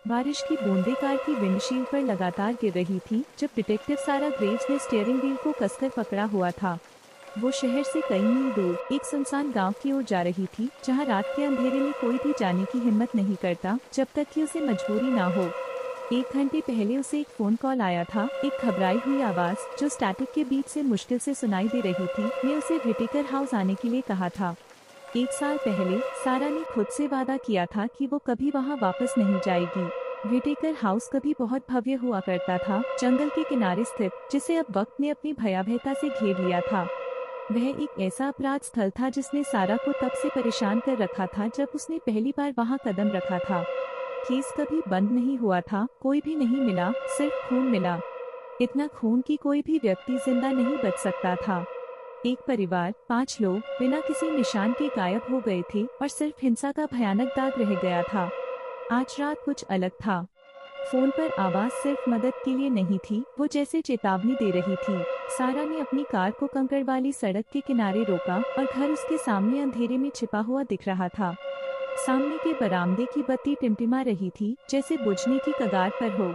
बारिश की बूंदें कार की विंडशील्ड पर लगातार गिर रही थी जब डिटेक्टिव सारा ग्रेव्स ने स्टीयरिंग व्हील को कसकर पकड़ा हुआ था। वो शहर से कई मील दूर एक सुनसान गांव की ओर जा रही थी, जहां रात के अंधेरे में कोई भी जाने की हिम्मत नहीं करता जब तक कि उसे मजबूरी ना हो। 1 घंटे पहले उसे एक फोन कॉल आया था। एक घबराई हुई आवाज जो स्टैटिक के बीच से मुश्किल से सुनाई दे रही थी ने उसे व्हिटेकर हाउस आने के लिए कहा था। 1 साल पहले सारा ने खुद से वादा किया था कि वो कभी वहां वापस नहीं जाएगी। व्हिटेकर हाउस कभी बहुत भव्य हुआ करता था, जंगल के किनारे स्थित, जिसे अब वक्त ने अपनी भयावहता से घेर लिया था। वह एक ऐसा अपराध स्थल था जिसने सारा को तब से परेशान कर रखा था जब उसने पहली बार वहां कदम रखा था। केस कभी बंद नहीं हुआ था, कोई भी नहीं मिला, सिर्फ खून मिला। इतना खून कि कोई भी व्यक्ति जिंदा नहीं बच सकता था। एक परिवार, 5 लोग बिना किसी निशान के गायब हो गए थे और सिर्फ हिंसा का भयानक दाग रह गया था। आज रात कुछ अलग था। फोन पर आवाज सिर्फ मदद के लिए नहीं थी, वो जैसे चेतावनी दे रही थी। सारा ने अपनी कार को कंकड़ वाली सड़क के किनारे रोका और घर उसके सामने अंधेरे में छिपा हुआ दिख रहा था। सामने के बरामदे की बत्ती टिमटिमा रही थी, जैसे बुझने की कगार पर हो।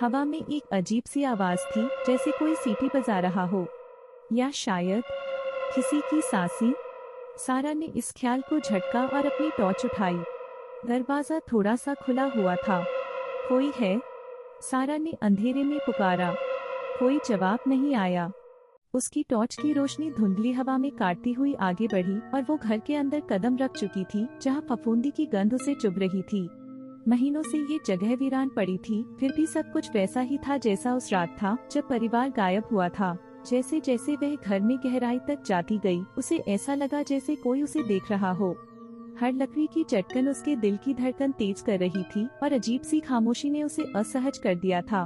हवा में एक अजीब सी आवाज थी, जैसे कोई सीटी बजा रहा हो, या शायद किसी की सांसें। सारा ने इस ख्याल को झटका और अपनी टॉर्च उठाई। दरवाजा थोड़ा सा खुला हुआ था। कोई है? सारा ने अंधेरे में पुकारा। कोई जवाब नहीं आया। उसकी टॉर्च की रोशनी धुंधली हवा में काटती हुई आगे बढ़ी और वो घर के अंदर कदम रख चुकी थी, जहां फफूंदी की गंध उसे चुभ रही थी। महीनों से ये जगह वीरान पड़ी थी, फिर भी सब कुछ वैसा ही था जैसा उस रात था जब परिवार गायब हुआ था। जैसे जैसे वह घर में गहराई तक जाती गई, उसे ऐसा लगा जैसे कोई उसे देख रहा हो। हर लकड़ी की चटकन उसके दिल की धड़कन तेज कर रही थी और अजीब सी खामोशी ने उसे असहज कर दिया था।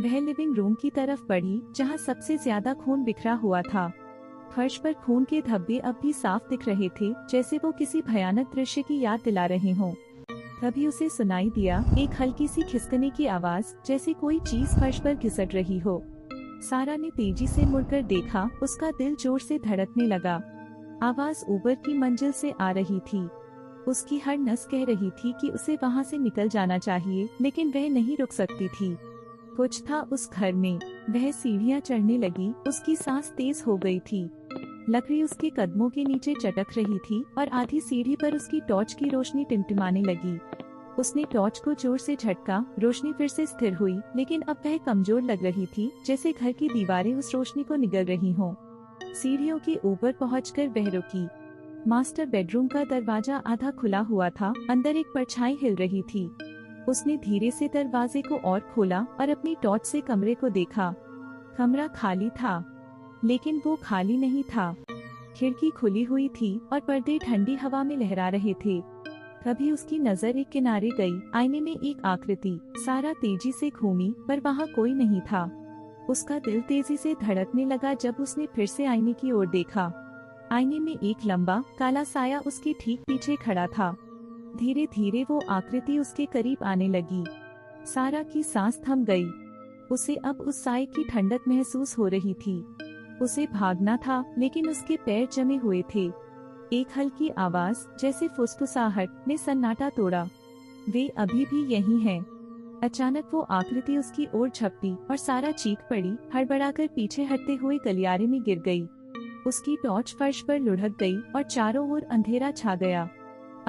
वह लिविंग रूम की तरफ बढ़ी, जहां सबसे ज्यादा खून बिखरा हुआ था। फर्श पर खून के धब्बे अब भी साफ दिख रहे थे, जैसे वो किसी भयानक दृश्य की याद दिला रहे हों। तभी उसे सुनाई दिया एक हल्की सी खिसकने की आवाज, जैसे कोई चीज फर्श पर घिसट रही हो। सारा ने तेजी से मुड़कर देखा, उसका दिल जोर से धड़कने लगा। आवाज ऊपर की मंजिल से आ रही थी। उसकी हर नस कह रही थी कि उसे वहां से निकल जाना चाहिए, लेकिन वह नहीं रुक सकती थी। कुछ था उस घर में। वह सीढ़ियां चढ़ने लगी, उसकी सांस तेज हो गई थी। लकड़ी उसके कदमों के नीचे चटक रही थी और आधी सीढ़ी पर उसकी टॉर्च की रोशनी टिमटिमाने लगी। उसने टॉर्च को जोर से झटका, रोशनी फिर से स्थिर हुई, लेकिन अब वह कमजोर लग रही थी, जैसे घर की दीवारें उस रोशनी को निगल रही हों। सीढ़ियों के ऊपर पहुंचकर वह रुकी। मास्टर बेडरूम का दरवाजा आधा खुला हुआ था, अंदर एक परछाई हिल रही थी। उसने धीरे से दरवाजे को और खोला और अपनी टॉर्च से कमरे को देखा। कमरा खाली था, लेकिन वो खाली नहीं था। खिड़की खुली हुई थी और पर्दे ठंडी हवा में लहरा रहे थे। तभी उसकी नजर एक किनारे गई, आईने में एक आकृति। सारा तेजी से घूमी, पर वहाँ कोई नहीं था। उसका दिल तेजी से धड़कने लगा जब उसने फिर से आईने की ओर देखा। आईने में एक लंबा काला साया उसके ठीक पीछे खड़ा था। धीरे धीरे वो आकृति उसके करीब आने लगी। सारा की सांस थम गई। उसे अब उस साए की ठंडक महसूस हो रही थी। उसे भागना था, लेकिन उसके पैर जमे हुए थे। एक हल्की आवाज, जैसे फुसफुसाहट, ने सन्नाटा तोड़ा। वे अभी भी यहीं हैं। अचानक वो आकृति उसकी ओर झपटी और सारा चीख पड़ी, हड़बड़ाकर पीछे हटते हुए गलियारे में गिर गई। उसकी टॉर्च फर्श पर लुढ़क गई और चारों ओर अंधेरा छा गया।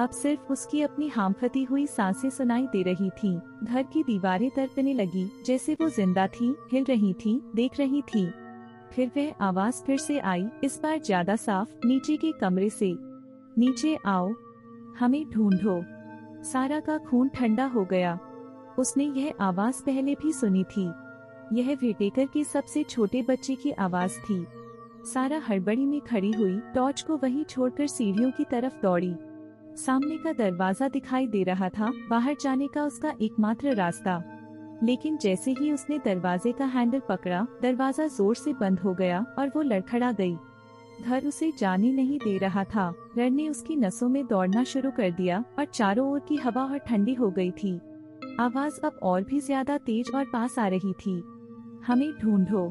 अब सिर्फ उसकी अपनी हांफती हुई सांसें सुनाई दे रही थीं। घर की दीवारें तड़पने लगी, जैसे वो जिंदा थी, हिल रही थी, देख रही थी। फिर वह आवाज फिर से आई, इस बार ज्यादा साफ, नीचे के कमरे से। नीचे आओ, हमें ढूंढो। सारा का खून ठंडा हो गया। उसने यह आवाज पहले भी सुनी थी। यह व्हिटेकर के सबसे छोटे बच्चे की आवाज थी। सारा हड़बड़ी में खड़ी हुई, टॉर्च को वहीं छोड़कर सीढ़ियों की तरफ दौड़ी। सामने का दरवाजा दिखाई दे रहा था, बाहर जाने का उसका एकमात्र रास्ता। लेकिन जैसे ही उसने दरवाजे का हैंडल पकड़ा, दरवाजा जोर से बंद हो गया और वो लड़खड़ा गई। घर उसे जाने नहीं दे रहा था। डर ने उसकी नसों में दौड़ना शुरू कर दिया और चारों ओर की हवा और ठंडी हो गई थी। आवाज अब और भी ज्यादा तेज और पास आ रही थी। हमें ढूंढो।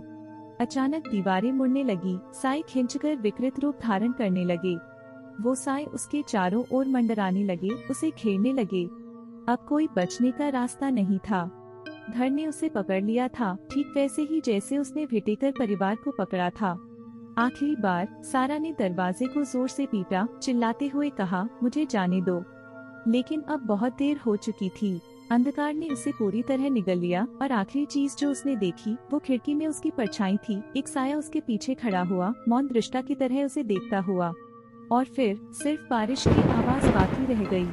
अचानक दीवारें मुड़ने लगी, साए खिंचकर विकृत रूप धारण करने लगे। वो साए उसके चारों ओर मंडराने लगे, उसे घेरने लगे। अब कोई बचने का रास्ता नहीं था। घर ने उसे पकड़ लिया था, ठीक वैसे ही जैसे उसने विटेकर परिवार को पकड़ा था। आखिरी बार सारा ने दरवाजे को जोर से पीटा, चिल्लाते हुए कहा, मुझे जाने दो। लेकिन अब बहुत देर हो चुकी थी। अंधकार ने उसे पूरी तरह निगल लिया और आखिरी चीज जो उसने देखी वो खिड़की में उसकी परछाई थी। एक साया उसके पीछे खड़ा हुआ, मौन दृष्टा की तरह उसे देखता हुआ। और फिर सिर्फ बारिश की आवाज बाकी रह गई।